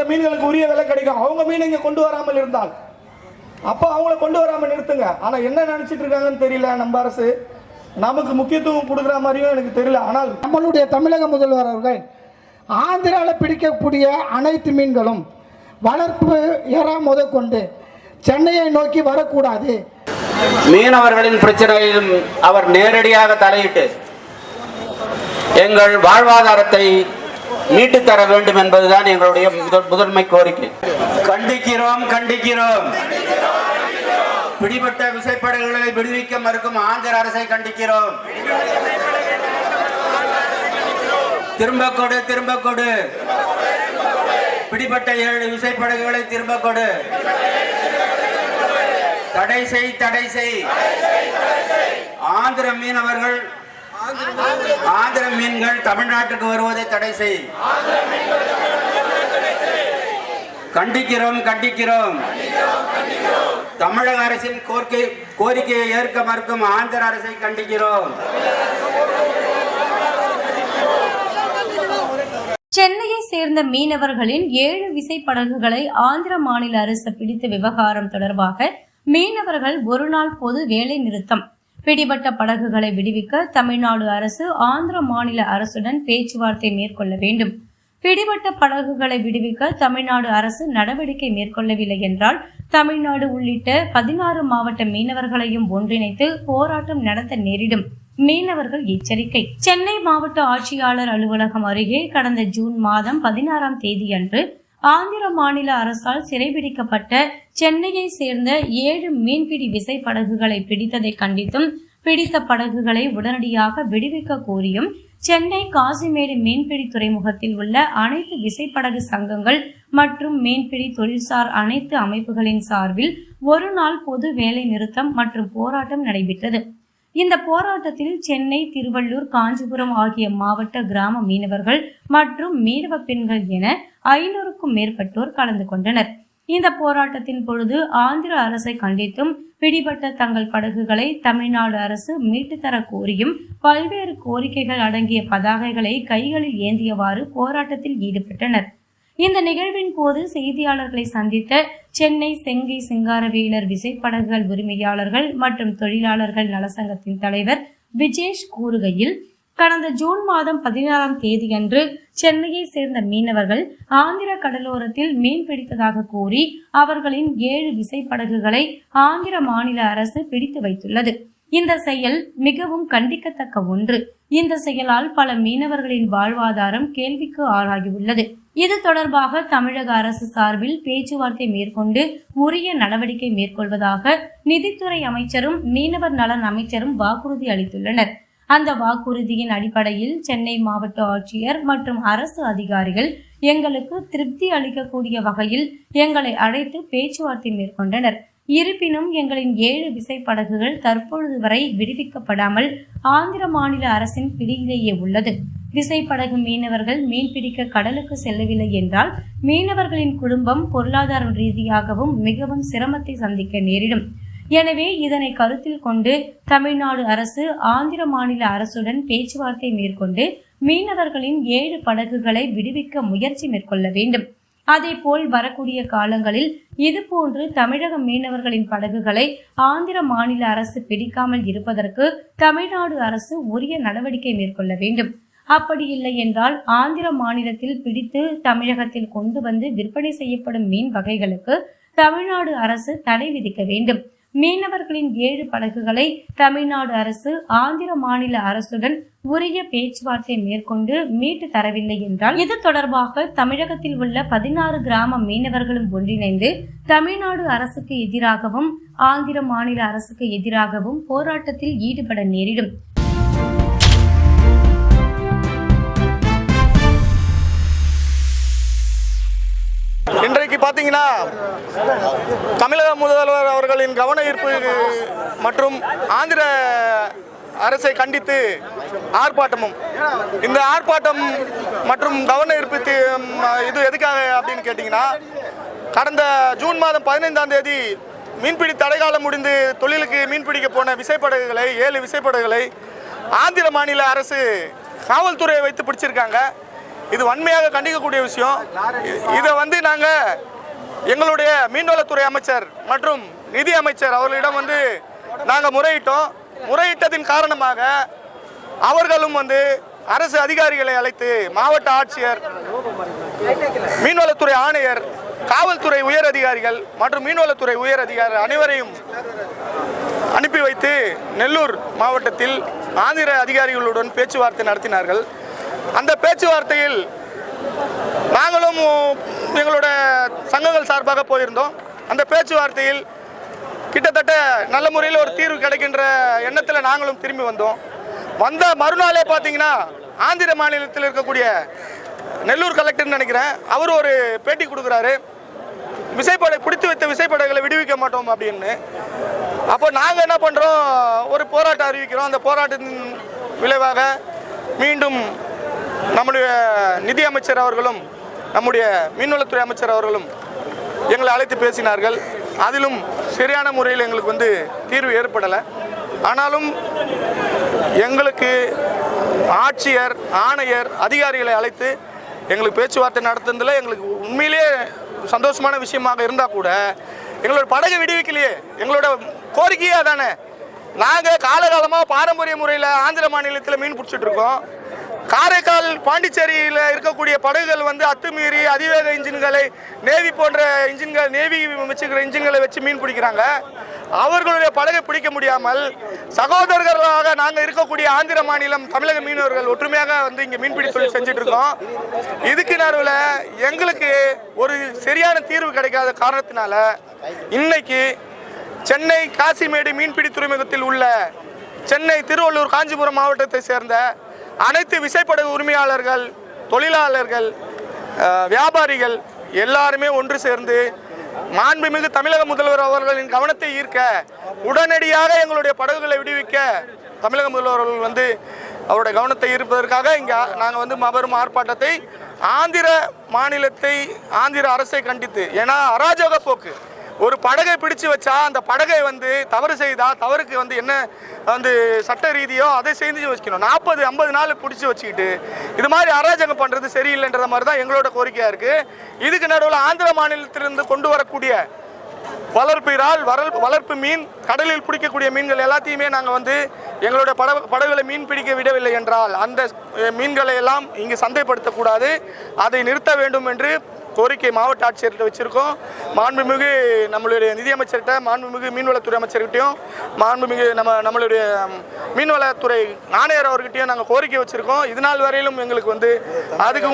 மீன்களுக்கு உரிய விலை கிடைக்கும். அவங்க மீன் இங்கே கொண்டு வராமல் இருந்தால் அப்போ அவங்கள கொண்டு வராமல் நிறுத்துங்க. ஆனால் என்ன நினச்சிட்டு இருக்காங்கன்னு தெரியல. நம்ம அரசு நமக்கு முக்கியத்துவம் கொடுக்குற மாதிரியும் எனக்கு தெரியல. ஆனால் நம்மளுடைய தமிழக முதல்வர் அவர்கள் ஆந்திராவில் பிடிக்கக்கூடிய அனைத்து மீன்களும் வளர்ப்பு எறா முதற்கொண்டு சென்னையை நோக்கி வரக்கூடாது. மீனவர்களின் பிரச்சனையிலும் அவர் நேரடியாக தலையிட்டு எங்கள் வாழ்வாதாரத்தை மீட்டு தர வேண்டும் என்பதுதான் எங்களுடைய முதன்மை கோரிக்கை. கண்டிக்கிறோம் கண்டிக்கிறோம். பிடிபட்ட விசைப்படகுகளை விடுவிக்க மறுக்கும் ஆந்திர அரசை கண்டிக்கிறோம். திரும்ப கொடு திரும்ப கொடு. பிடிபட்ட 7 விசைப்படகுகளை திரும்ப கொடு. தடை செய் தடை செய். ஆந்திர மீனவர்கள் ஆந்திர மீன்கள் தமிழ்நாட்டுக்கு வருவதை தடை செய். கண்டிக்கிறோம் கண்டிக்கிறோம். தமிழக அரசின் கோரிக்கையை ஏற்க மறுக்கும் ஆந்திர அரசை கண்டிக்கிறோம். சென்னையை சேர்ந்த மீனவர்களின் 7 விசைப்படகுகளை ஆந்திர மாநில அரசு பிடித்த விவகாரம் தொடர்பாக மீனவர்கள் ஒருநாள் பொது வேலை நிறுத்தம். பிடிபட்ட படகுகளை விடுவிக்க தமிழ்நாடு அரசு ஆந்திர மாநில அரசுடன் பேச்சுவார்த்தை மேற்கொள்ள வேண்டும். பிடிபட்ட படகுகளை விடுவிக்க தமிழ்நாடு அரசு நடவடிக்கை மேற்கொள்ளவில்லை என்றால் தமிழ்நாடு உள்ளிட்ட 16 மாவட்ட மீனவர்களையும் ஒன்றிணைத்து போராட்டம் நடத்த நேரிடும். மீனவர்கள் எச்சரிக்கை. சென்னை மாவட்ட ஆட்சியாளர் அலுவலகம் அருகே கடந்த ஜூன் மாதம் 16ஆம் தேதி அன்று ஆந்திர மாநில அரசால் சிறைபிடிக்கப்பட்ட சென்னையை சேர்ந்த 7 மீன்பிடி விசைப்படகுகளை பிடித்ததை கண்டித்தும் பிடித்த படகுகளை உடனடியாக விடுவிக்க கோரியும் சென்னை காசிமேடு மீன்பிடி துறைமுகத்தில் உள்ள அனைத்து விசைப்படகு சங்கங்கள் மற்றும் மீன்பிடி தொழில்சார் அனைத்து அமைப்புகளின் சார்பில் ஒரு நாள் பொது வேலை நிறுத்தம் மற்றும் போராட்டம் நடைபெற்றது. இந்த போராட்டத்தில் சென்னை, திருவள்ளூர், காஞ்சிபுரம் ஆகிய மாவட்ட கிராம மீனவர்கள் மற்றும் மீனவ பெண்கள் என 500க்கும் மேற்பட்டோர் கலந்து கொண்டனர். இந்த போராட்டத்தின் பொழுது ஆந்திர அரசை கண்டித்தும் பிடிபட்ட தங்கள் படகுகளை தமிழ்நாடு அரசு மீட்டு தர கோரியும் பல்வேறு கோரிக்கைகள் அடங்கிய பதாகைகளை கைகளில் ஏந்தியவாறு போராட்டத்தில் ஈடுபட்டனர். இந்த நிகழ்வின் போது செய்தியாளர்களை சந்தித்த சென்னை செங்கை சிங்காரவேலர் விசைப்படகுகள் உரிமையாளர்கள் மற்றும் தொழிலாளர்கள் நலசங்கத்தின் தலைவர் விஜேஷ் கூறுகையில், கடந்த ஜூன் மாதம் 16ஆம் தேதியன்று சென்னையை சேர்ந்த மீனவர்கள் ஆந்திர கடலோரத்தில் மீன் பிடித்ததாக கூறி அவர்களின் 7 விசைப்படகுகளை ஆந்திர மாநில அரசு பிடித்து வைத்துள்ளது. இந்த செயல் மிகவும் கண்டிக்கத்தக்க ஒன்று. இந்த செயலால் பல மீனவர்களின் வாழ்வாதாரம் கேள்விக்கு ஆளாகியுள்ளது. இது தொடர்பாக தமிழக அரசு சார்பில் பேச்சுவார்த்தை மேற்கொண்டு உரிய நடவடிக்கை மேற்கொள்வதாக நிதித்துறை அமைச்சரும் மீனவர் நலன் அமைச்சரும் வாக்குறுதி அளித்துள்ளனர். அந்த வாக்குறுதியின் அடிப்படையில் சென்னை மாவட்ட ஆட்சியர் மற்றும் அரசு அதிகாரிகள் எங்களுக்கு திருப்தி அளிக்கக்கூடிய வகையில் எங்களை அழைத்து பேச்சுவார்த்தை மேற்கொண்டனர். இருப்பினும் எங்களின் 7 விசைப்படகுகள் தற்பொழுது வரை விடுவிக்கப்படாமல் ஆந்திர மாநில அரசின் பிடியிலேயே உள்ளது. விசைப்படகு மீனவர்கள் மீன்பிடிக்க கடலுக்கு செல்லவில்லை என்றால் மீனவர்களின் குடும்பம் பொருளாதார ரீதியாகவும் மிகவும் சிரமத்தை சந்திக்க நேரிடும். எனவே இதனை கருத்தில் கொண்டு தமிழ்நாடு அரசு ஆந்திர மாநில அரசுடன் பேச்சுவார்த்தை மேற்கொண்டு மீனவர்களின் 7 படகுகளை விடுவிக்க முயற்சி மேற்கொள்ள வேண்டும். அதேபோல் வரக்கூடிய காலங்களில் இதுபோன்று தமிழக மீனவர்களின் படகுகளை ஆந்திர மாநில அரசு பிடிக்காமல் இருப்பதற்கு தமிழ்நாடு அரசு உரிய நடவடிக்கை மேற்கொள்ள வேண்டும். அப்படி இல்லை என்றால் ஆந்திர மாநிலத்தில் பிடித்து தமிழகத்தில் கொண்டு வந்து விற்பனை செய்யப்படும் மீன் வகைகளுக்கு தமிழ்நாடு அரசு தடை விதிக்க வேண்டும். மீனவர்களின் 7 படகுகளை தமிழ்நாடு அரசு ஆந்திர மாநில அரசுடன் உரிய பேச்சுவார்த்தை மேற்கொண்டு மீட்டு தரவில்லை என்றால் இது தொடர்பாக தமிழகத்தில் உள்ள 16 கிராம மீனவர்களும் ஒன்றிணைந்து தமிழ்நாடு அரசுக்கு எதிராகவும் ஆந்திர மாநில அரசுக்கு எதிராகவும் போராட்டத்தில் ஈடுபட நேரிடும். இன்றைக்கு பார்த்தீங்கன்னா தமிழக முதல்வர் அவர்களின் கவன ஈர்ப்பு மற்றும் ஆந்திர அரசை கண்டித்து ஆர்ப்பாட்டமும், இந்த ஆர்ப்பாட்டம் மற்றும் கவன ஈர்ப்பு இது எதுக்காக அப்படின்னு கேட்டிங்கன்னா, கடந்த ஜூன் மாதம் 15ஆம் தேதி மீன்பிடி தடைக்காலம் முடிந்து தொழிலுக்கு மீன்பிடிக்க போன விசைப்படகுகளை 7 விசைப்படகுகளை ஆந்திர மாநில அரசு காவல்துறையை வைத்து பிடிச்சிருக்காங்க. இது வன்மையாக கண்டிக்கக்கூடிய விஷயம். இதை வந்து நாங்கள் எங்களுடைய மீன்வளத்துறை அமைச்சர் மற்றும் நிதி அமைச்சர் அவர்களிடம் வந்து நாங்கள் முறையிட்டோம். முறையிட்டதின் காரணமாக அவர்களும் வந்து அரசு அதிகாரிகளை அழைத்து மாவட்ட ஆட்சியர், மீன்வளத்துறை ஆணையர், காவல்துறை உயர் அதிகாரிகள் மற்றும் மீன்வளத்துறை உயர் அதிகாரி அனைவரையும் அனுப்பி வைத்து நெல்லூர் மாவட்டத்தில் ஆந்திர அதிகாரிகளுடன் பேச்சுவார்த்தை நடத்தினார்கள். அந்த பேச்சுவார்த்தையில் நாங்களும் எங்களோட சங்கங்கள் சார்பாக போயிருந்தோம். அந்த பேச்சுவார்த்தையில் கிட்டத்தட்ட நல்ல முறையில் ஒரு தீர்வு கிடைக்கின்ற எண்ணத்தில் நாங்களும் திரும்பி வந்தோம். வந்த மறுநாளே பார்த்தீங்கன்னா ஆந்திர மாநிலத்தில் இருக்கக்கூடிய நெல்லூர் கலெக்டர்னு நினைக்கிறேன், அவர் ஒரு பேட்டி கொடுக்குறாரு, விசைப்படை பிடித்து வைத்த விசைப்படைகளை விடுவிக்க மாட்டோம் அப்படின்னு. அப்போ நாங்கள் என்ன பண்ணுறோம், ஒரு போராட்டம் அறிவிக்கிறோம். அந்த போராட்டத்தின் விளைவாக மீண்டும் நம்முடைய நிதி அமைச்சர் அவர்களும் நம்முடைய மீன்வளத்துறை அமைச்சர் அவர்களும் எங்களை அழைத்து பேசினார்கள். அதிலும் சரியான முறையில் எங்களுக்கு வந்து தீர்வு ஏற்படலை. ஆனாலும் எங்களுக்கு ஆட்சியர், ஆணையர், அதிகாரிகளை அழைத்து எங்களுக்கு பேச்சுவார்த்தை நடத்துனதில் எங்களுக்கு உண்மையிலேயே சந்தோஷமான விஷயமாக இருந்தால் கூட எங்களோட படகு விடுவிக்கலையே. எங்களோட கோரிக்கையே அதானே. நாங்கள் காலகாலமாக பாரம்பரிய முறையில் ஆந்திர மாநிலத்தில் மீன் பிடிச்சிட்டு இருக்கோம். காரைக்கால், பாண்டிச்சேரியில் இருக்கக்கூடிய படகுகள் வந்து அத்துமீறி அதிவேக இன்ஜின்களை, நேவி போன்ற இன்ஜின்கள், நேவி வச்சுக்கிற இன்ஜின்களை வச்சு மீன் பிடிக்கிறாங்க. அவர்களுடைய படகை பிடிக்க முடியாமல் சகோதரர்களாக நாங்கள் இருக்கக்கூடிய ஆந்திர மாநிலம் தமிழக மீனவர்கள் ஒற்றுமையாக வந்து இங்கே மீன்பிடி தொழில் செஞ்சுட்டு இருக்கோம். இதுக்கு நடுவில் எங்களுக்கு ஒரு சரியான தீர்வு கிடைக்காத காரணத்தினால இன்னைக்கு சென்னை காசிமேடு மீன்பிடி துறைமுகத்தில் உள்ள சென்னை, திருவள்ளூர், காஞ்சிபுரம் மாவட்டத்தை சேர்ந்த அனைத்து விசைப்படகு உரிமையாளர்கள், தொழிலாளர்கள், வியாபாரிகள் எல்லாருமே ஒன்று சேர்ந்து மாண்புமிகு தமிழக முதல்வர் அவர்களின் கவனத்தை ஈர்க்க உடனடியாக எங்களுடைய படகுகளை விடுவிக்க தமிழக முதல்வர் அவர்கள் வந்து அவருடைய கவனத்தை ஈர்ப்பதற்காக இங்கே நாங்கள் வந்து மாபெரும் ஆர்ப்பாட்டத்தை ஆந்திர மாநிலத்தை, ஆந்திர அரசை கண்டித்து, ஏன்னா அராஜக போக்கு. ஒரு படகை பிடிச்சு வச்சா அந்த படகை வந்து தவறு செய்தால் தவறுக்கு வந்து என்ன வந்து சட்ட ரீதியோ அதை செஞ்சு வச்சுக்கணும். 40-50 நாள் பிடிச்சி வச்சுக்கிட்டு இது மாதிரி அராஜகம் பண்ணுறது சரியில்லைன்ற மாதிரி தான் எங்களோட கோரிக்கையாக இருக்குது. இதுக்கு நடுவில் ஆந்திர மாநிலத்திலிருந்து கொண்டு வரக்கூடிய வளர்ப்பு இறால், வளர்ப்பு மீன், கடலில் பிடிக்கக்கூடிய மீன்கள் எல்லாத்தையுமே நாங்கள் வந்து எங்களோட படகுகளை மீன் பிடிக்க விடவில்லை என்றால் அந்த மீன்களை எல்லாம் இங்கு சந்தைப்படுத்தக்கூடாது, அதை நிறுத்த வேண்டும் என்று கோரிக்கை மாவட்ட ஆட்சியர்கிட்ட வச்சுருக்கோம். மாண்புமிகு நம்மளுடைய நிதியமைச்சர்கிட்ட, மாண்புமிகு மீன்வளத்துறை அமைச்சர்கிட்டையும், மாண்புமிகு நம்மளுடைய மீன்வளத்துறை ஆணையர் அவர்கிட்டையும் நாங்கள் கோரிக்கை வச்சுருக்கோம். இதனால் வரையிலும் எங்களுக்கு வந்து அதுக்கு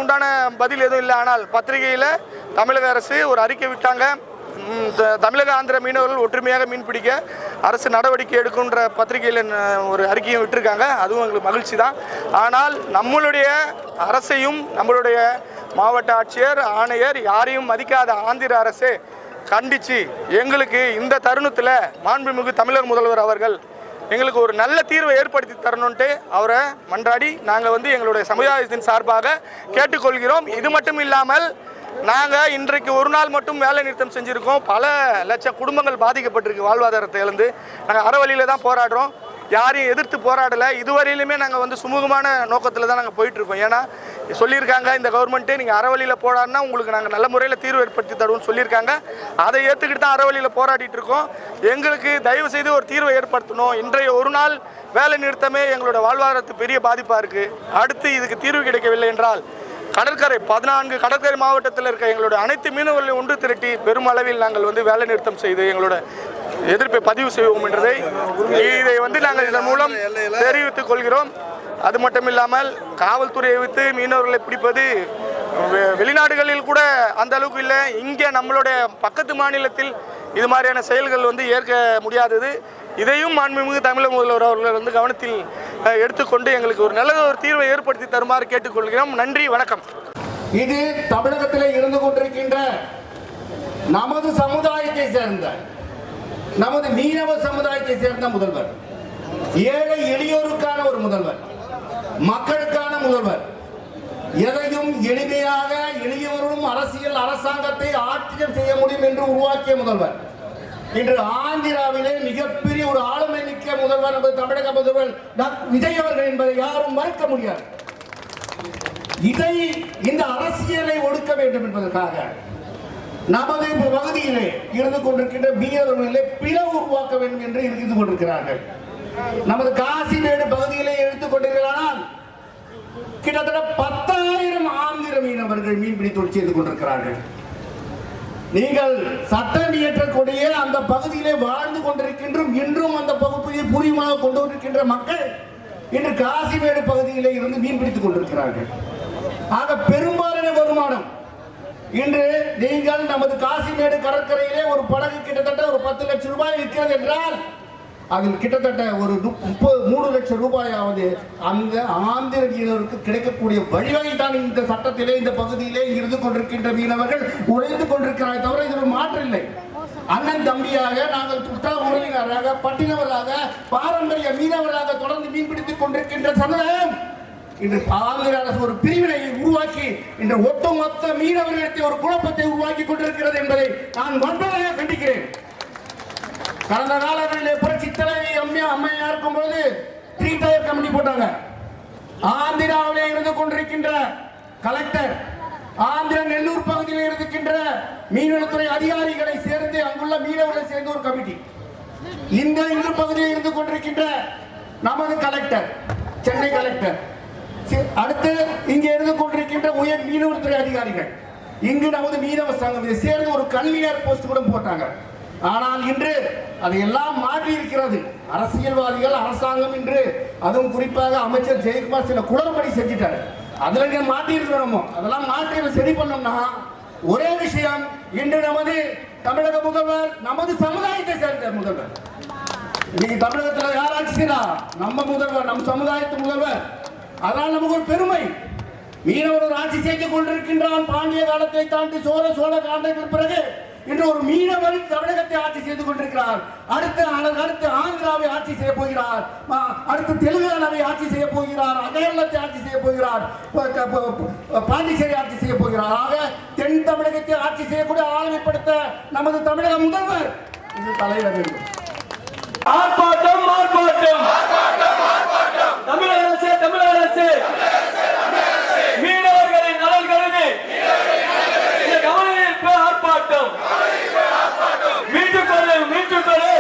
உண்டான பதில் எதுவும் இல்லை. ஆனால் பத்திரிகையில் தமிழக அரசு ஒரு அறிக்கை விட்டாங்க, தமிழக ஆந்திர மீனவர்கள் ஒற்றுமையாக மீன் பிடிக்க அரசு நடவடிக்கை எடுக்குன்ற பத்திரிகையில் ஒரு அறிக்கையும் விட்டுருக்காங்க. அதுவும் எங்களுக்கு மகிழ்ச்சி தான். ஆனால் நம்மளுடைய அரசையும் நம்மளுடைய மாவட்ட ஆட்சியர், ஆணையர் யாரையும் மதிக்காத ஆந்திர அரசு கண்டித்து எங்களுக்கு இந்த தருணத்தில் மாண்புமிகு தமிழக முதல்வர் அவர்கள் எங்களுக்கு ஒரு நல்ல தீர்வை ஏற்படுத்தி தரணுன்ட்டு அவரை மன்றாடி நாங்கள் வந்து எங்களுடைய சமுதாயத்தின் சார்பாக கேட்டுக்கொள்கிறோம். இது மட்டும் இல்லாமல் நாங்கள் இன்றைக்கு ஒரு நாள் மட்டும் வேலை நிறுத்தம் செஞ்சுருக்கோம். பல லட்சம் குடும்பங்கள் பாதிக்கப்பட்டிருக்கு, வாழ்வாதாரத்தை இழந்து. நாங்கள் அறவழியில் தான் போராடுறோம், யாரையும் எதிர்த்து போராடலை. இதுவரையிலுமே நாங்கள் வந்து சுமூகமான நோக்கத்தில் தான் நாங்கள் போயிட்டுருக்கோம். ஏன்னா சொல்லியிருக்காங்க இந்த கவர்மெண்ட்டு, நீங்கள் அறவழியில் போராடினா உங்களுக்கு நாங்கள் நல்ல முறையில் தீர்வு ஏற்படுத்தி தருவோம்னு சொல்லியிருக்காங்க. அதை ஏற்றுக்கிட்டு தான் அறவழியில் போராடிட்டு இருக்கோம். எங்களுக்கு தயவு செய்து ஒரு தீர்வை ஏற்படுத்தணும். இன்றைய ஒரு நாள் வேலை நிறுத்தமே எங்களோட வாழ்வாதாரத்துக்கு பெரிய பாதிப்பாக இருக்குது. அடுத்து இதுக்கு தீர்வு கிடைக்கவில்லை என்றால் கடற்கரை 14 கடற்கரை மாவட்டத்தில் இருக்க எங்களோட அனைத்து மீனவர்களையும் ஒன்று திரட்டி பெரும் அளவில் நாங்கள் வந்து வேலை நிறுத்தம் செய்து எங்களோட எதிர்ப்பை பதிவு செய்வோம் என்றதை இதை வந்து நாங்கள் இதன் மூலம் தெரிவித்துக் கொள்கிறோம். அது மட்டும் இல்லாமல் காவல்துறையை வைத்து மீனவர்களை பிடிப்பது வெளிநாடுகளில் கூட அந்த அளவுக்கு இல்லை. இங்கே நம்மளுடைய பக்கத்து மாநிலத்தில் இது மாதிரியான செயல்கள் வந்து ஏற்க முடியாதது. இதையும் மாண்புமிகு தமிழக முதல்வர் அவர்கள் வந்து கவனத்தில் எடுத்துக்கொண்டு எங்களுக்கு ஒரு நல்ல ஒரு தீர்வை ஏற்படுத்தி தருமாறு கேட்டுக்கொள்கிறோம். நன்றி, வணக்கம். இது தமிழகத்தில் இருந்து கொண்டிருக்கின்ற நமது சமுதாயத்தை சேர்ந்த, நமது மீனவ சமுதாயத்தை சேர்ந்த முதல்வர், ஏழை எளியோருக்கான ஒரு முதல்வர், மக்களுக்கான முதல்வர், எதையும் எளிமையாக எளியவர்களும் அரசியல் அரசாங்கத்தை ஆட்சியம் செய்ய முடியும் என்று உருவாக்கிய முதல்வர். இன்று ஆந்திராவிலே மிகப்பெரிய ஒரு ஆளுமை மிக்க முதல்வர் நமது தமிழக முதல்வர் விஜய் அவர்கள் என்பதை யாரும் மறுக்க முடியாது. இந்த அரசியலை ஒடுக்க வேண்டும் என்பதற்காக நமது பகுதியிலே இருந்து கொண்டிருக்கின்ற மீனவர்களிலே பிளவு உருவாக்க வேண்டும் என்று இருந்து கொண்டிருக்கிறார்கள். நமது காசிமேடு பகுதியிலே எடுத்துக் கொண்டிருக்கிறார்கள். கிட்டத்தட்ட 10,000 ஆந்திர மீனவர்கள் மீன்பிடி தொழில் செய்து கொண்டிருக்கிறார்கள். நீங்கள் சட்டம் இயற்றக்கூடிய அந்த பகுதியிலே வாழ்ந்து கொண்டிருக்கின்றோம். இன்றும் அந்த பகுதியை புரியுமாக கொண்டு வந்திருக்கின்ற மக்கள் இன்று காசிமேடு பகுதியிலே இருந்து மீன்பிடித்துக் கொண்டிருக்கிறார்கள். ஆக பெரும்பாலான வருமானம் இன்று நீங்கள் நமது காசிமேடு கடற்கரையிலே ஒரு படகு கிட்டத்தட்ட ஒரு 10 லட்சம் ரூபாய் விற்கிறது என்றால் அதில் கிட்டத்தட்ட ஒரு 3 லட்சம் ரூபாயாவது அந்த ஆந்திர மீனவருக்கு கிடைக்கக்கூடிய வழிவகை தான் இந்த சட்டத்திலே இந்த பகுதியிலே இருந்து கொண்டிருக்கின்ற மீனவர்கள் உழைந்து கொண்டிருக்கிறார். தவிர இது மாற்றம் இல்லை. அண்ணன் தம்பியாக நாங்கள் குற்றாலராக பட்டினவராக பாரம்பரிய மீனவராக தொடர்ந்து மீன்பிடித்துக் கொண்டிருக்கின்ற சமுதாயம் இன்று ஆந்திர அரசு ஒரு பிரிவினை உருவாக்கி இன்று ஒட்டுமொத்த மீனவர்களிடத்தை ஒரு குழப்பத்தை உருவாக்கி கொண்டிருக்கிறது என்பதை நான் வன்மையாக கண்டிக்கிறேன். கடந்த காலங்களிலே புரட்சி தலைவி அம்மையா இருக்கும் பொழுது 3 டயர் கமிட்டி போட்டாங்க. ஆந்திராவிலே இருந்து கொண்டிருக்கின்ற கலெக்டர், ஆந்திர நெல்லூர் பகுதியில் இருக்கின்ற மீன்வளத்துறை அதிகாரிகளை சேர்ந்து அங்குள்ள மீனவர்களை சேர்ந்து ஒரு கமிட்டி. இந்த பகுதியில் இருந்து கொண்டிருக்கின்ற நமது கலெக்டர், சென்னை கலெக்டர், அடுத்து இங்கே இருந்து கொண்டிருக்கின்ற உயர் மீனவத்துறை அதிகாரிகள், இங்கு நமது மீனவ சங்கம் சேர்ந்து ஒரு கன்வீனர் போஸ்ட் கூட போட்டாங்க. ஆனால் இன்று அதையெல்லாம் மாற்றி இருக்கிறது. அரசியல்வாதிகள், அரசாங்கம் இன்று அதுவும் குறிப்பாக அமைச்சர் ஜெயக்குமார் சில குளறுபடி செஞ்சிட்டாரு. அதுல மாற்றி இருக்கணுமோ அதெல்லாம் மாற்றி சரி பண்ணோம்னா ஒரே விஷயம், இன்று நமது தமிழக முதல்வர் நமது சமுதாயத்தை சேர்ந்த முதல்வர். இன்னைக்கு தமிழகத்தில் யார் ஆட்சி செய்யறா? நம்ம முதல்வர், நம் சமுதாயத்து முதல்வர். அதனால் நமக்கு ஒரு பெருமை. மீனவர் ஆட்சி செய்து கொண்டிருக்கின்றான். பாண்டிய காலத்தை தாண்டி சோழ காலத்திற்கு பிறகு இன்று ஒரு மீனவர் தமிழகத்தை ஆட்சி செய்து கொண்டிருக்கிறார். அடுத்து ஆந்திராவை ஆட்சி செய்ய போகிறார். அடுத்து தெலுங்கானாவை ஆட்சி செய்ய போகிறார். கேரளத்தை ஆட்சி செய்ய போகிறார். பாண்டிச்சேரி ஆட்சி செய்ய போகிறார். ஆக தென் தமிழகத்தை ஆட்சி செய்யக்கூடிய ஆளுமைப்படுத்த நமது தமிழக முதல்வர் இது தலையிட வேண்டும். ஆர்ப்பாட்டம் ஆர்ப்பாட்டம் தமிழக அரசு மீனவர்களின் நலன் கருதி இந்த கவனஈர்ப்பு ஆர்ப்பாட்டம் மீட்டுக்கொடு